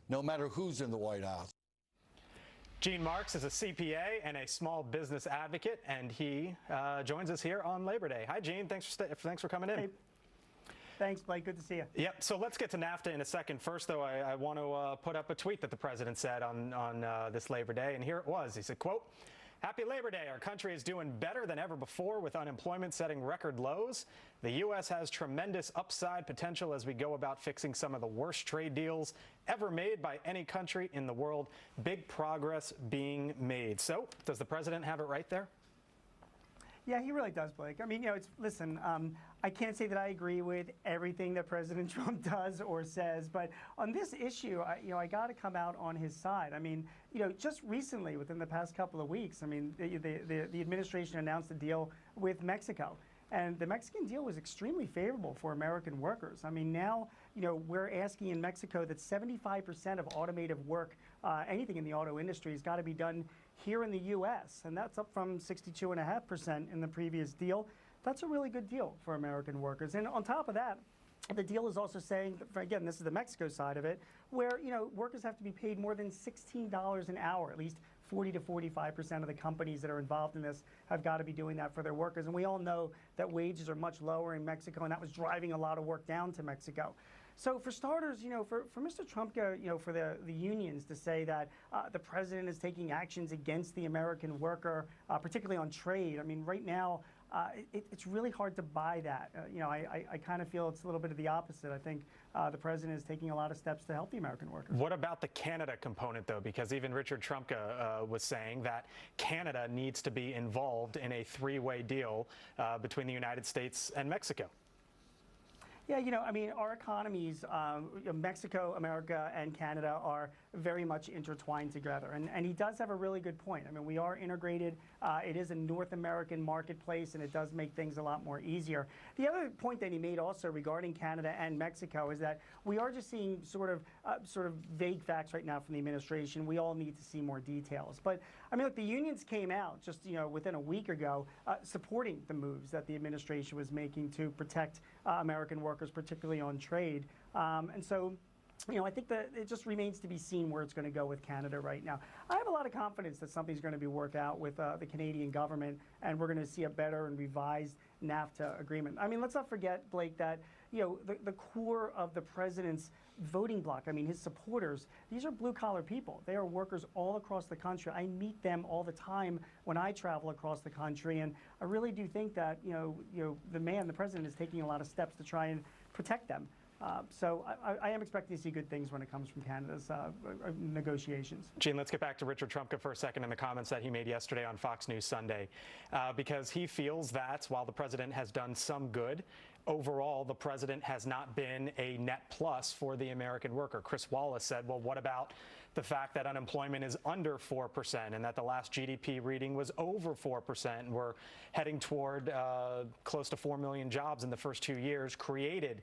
no matter who's in the White House. Gene Marks is a CPA and a small business advocate, and he joins us here on Labor Day. Hi, Gene. Thanks for coming in. Hey. Thanks, Blake. Good to see you. Yep. So let's get to NAFTA in a second. First, though, I want to put up a tweet that the president said on this Labor Day, and here it was. He said, quote, "Happy Labor Day. Our country is doing better than ever before with unemployment setting record lows. The U.S. has tremendous upside potential as we go about fixing some of the worst trade deals ever made by any country in the world. Big progress being made." So does the president have it right there? Yeah, he really does, Blake. I mean, listen, I can't say that I agree with everything that President Trump does or says, but on this issue, I got to come out on his side. I mean, just recently, within the past couple of weeks, I mean, the administration announced a deal with Mexico. And the Mexican deal was extremely favorable for American workers. I mean, now, we're asking in Mexico that 75% of automotive work, anything in the auto industry, has got to be done here in the U.S., and that's up from 62.5% in the previous deal. That's a really good deal for American workers. And on top of that, the deal is also saying, again, this is the Mexico side of it, where workers have to be paid more than $16 an hour. At least 40 to 45% of the companies that are involved in this have got to be doing that for their workers. And we all know that wages are much lower in Mexico, and that was driving a lot of work down to Mexico. So for starters, for Mr. Trump, for the unions to say that the president is taking actions against the American worker, particularly on trade, I mean, right now, it's really hard to buy that. I kind of feel it's a little bit of the opposite. I think the president is taking a lot of steps to help the American workers. What about the Canada component, though? Because even Richard Trumka was saying that Canada needs to be involved in a three-way deal between the United States and Mexico. Yeah, I mean, our economies, Mexico, America, and Canada are very much intertwined together. And he does have a really good point. I mean, we are integrated. It is a North American marketplace, and it does make things a lot more easier. The other point that he made also regarding Canada and Mexico is that we are just seeing sort of vague facts right now from the administration. We all need to see more details. But, I mean, look, the unions came out just, within a week ago supporting the moves that the administration was making to protect American workers, particularly on trade. And so, I think that it just remains to be seen where it's going to go with Canada right now. I have a lot of confidence that something's going to be worked out with the Canadian government, and we're going to see a better and revised NAFTA agreement. I mean, let's not forget, Blake, that the core of the president's voting bloc, I mean, his supporters, these are blue-collar people. They are workers all across the country. I meet them all the time when I travel across the country, and I really do think that the president, is taking a lot of steps to try and protect them. So I am expecting to see good things when it comes from Canada's negotiations. Gene, let's get back to Richard Trumka for a second and the comments that he made yesterday on Fox News Sunday, because he feels that while the president has done some good, overall, the president has not been a net plus for the American worker. Chris Wallace said, well, what about the fact that unemployment is under 4% and that the last GDP reading was over 4%? And we're heading toward close to 4 million jobs in the first 2 years created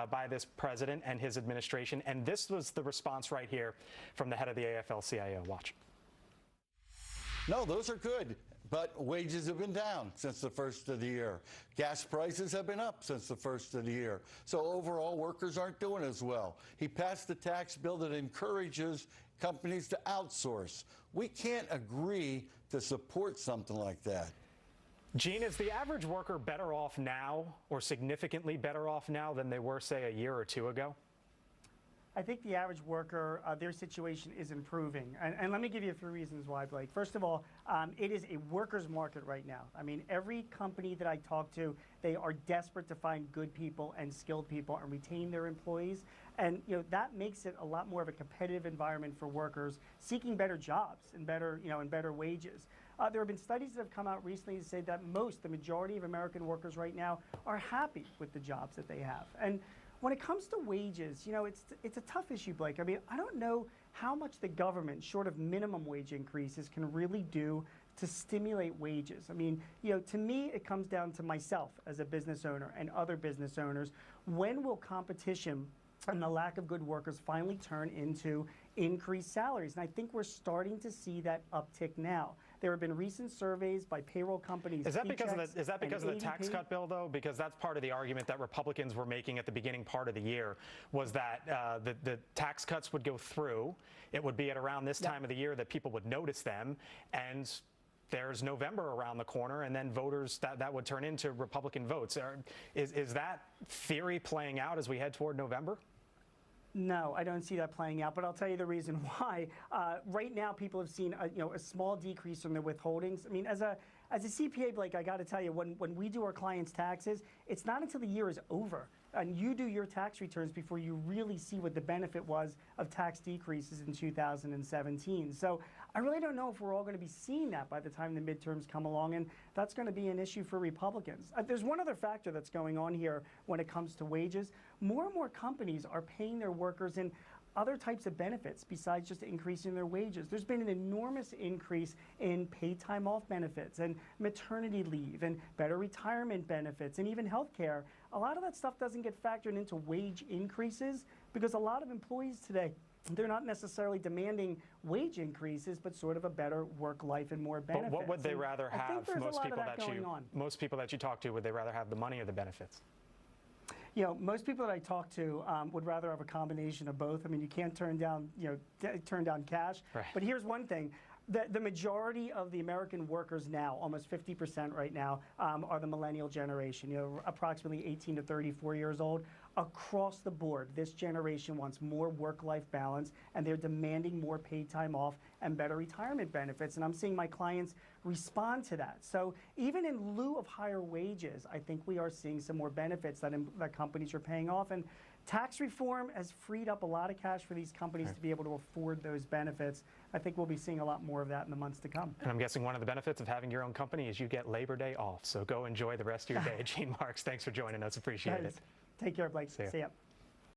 by this president and his administration. And this was the response right here from the head of the AFL-CIO. Watch. No, those are good. But wages have been down since the first of the year. Gas prices have been up since the first of the year. So overall, workers aren't doing as well. He passed the tax bill that encourages companies to outsource. We can't agree to support something like that. Gene, is the average worker better off now or significantly better off now than they were, say, a year or two ago? I think the average worker, their situation is improving. And let me give you 3 reasons why, Blake. First of all, it is a worker's market right now. I mean, every company that I talk to, they are desperate to find good people and skilled people and retain their employees. And that makes it a lot more of a competitive environment for workers seeking better jobs and better, and better wages. There have been studies that have come out recently to say that the majority of American workers right now are happy with the jobs that they have. And when it comes to wages, it's a tough issue, Blake. I mean, I don't know how much the government, short of minimum wage increases, can really do to stimulate wages. I mean, to me, it comes down to myself as a business owner and other business owners. When will competition and the lack of good workers finally turn into increased salaries? And I think we're starting to see that uptick now. There have been recent surveys by payroll companies. Is that because of Paychex the, is that because of the and tax ADP. cut bill, though? Because that's part of the argument that Republicans were making at the beginning part of the year was that the tax cuts would go through. It would be at around this time of the year that people would notice them, and there's November around the corner, and then voters that would turn into Republican votes. Is that theory playing out as we head toward November? No, I don't see that playing out, but I'll tell you the reason why. Right now, people have seen a small decrease in their withholdings. I mean, as a CPA, Blake, I got to tell you, when we do our clients' taxes, it's not until the year is over and you do your tax returns before you really see what the benefit was of tax decreases in 2017. So I really don't know if we're all going to be seeing that by the time the midterms come along, and that's going to be an issue for Republicans. There's one other factor that's going on here when it comes to wages. More and more companies are paying their workers in other types of benefits besides just increasing their wages. There's been an enormous increase in paid time off benefits and maternity leave and better retirement benefits and even health care. A lot of that stuff doesn't get factored into wage increases because a lot of employees today, they're not necessarily demanding wage increases, but sort of a better work life and more benefits. But what would they And rather I think have? there's a lot of that going on. Most people that you talk to, would they rather have the money or the benefits? You know, most people that I talk to would rather have a combination of both. I mean, you can't turn down, turn down cash. Right. But here's one thing. The majority of the American workers now, almost 50% right now, are the millennial generation, approximately 18 to 34 years old. Across the board, this generation wants more work-life balance, and they're demanding more paid time off and better retirement benefits. And I'm seeing my clients respond to that. So even in lieu of higher wages, I think we are seeing some more benefits that companies are paying off. And tax reform has freed up a lot of cash for these companies to be able to afford those benefits. I think we'll be seeing a lot more of that in the months to come. And I'm guessing one of the benefits of having your own company is you get Labor Day off. So go enjoy the rest of your day. Gene Marks, thanks for joining us. Appreciate it. Take care, Blake. See ya. See ya.